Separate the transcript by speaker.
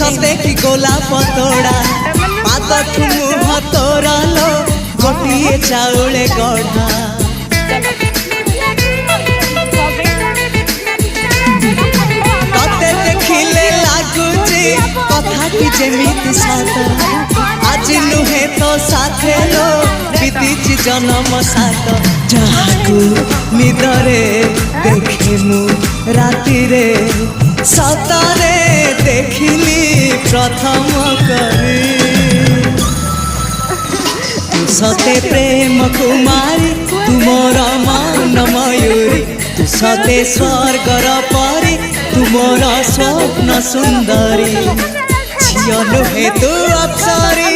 Speaker 1: सते कि गोलाप तोड़ा पाद मुह तोर लो गोटे चाउले गढ़ा तते देखिले लगुची कथाटी जेमिति साथ आज नुहे तो साथे लो बीतीची जन्म साथ जहाकू निदरे देखे मु राति रे सतरे देखिली प्रथम करी तू सते प्रेम कुमारी तुमर मन मयूरी तू सते स्वर्गर परी तुमर स्वप्न सुंदरी झियो नुहे तू अप्सरी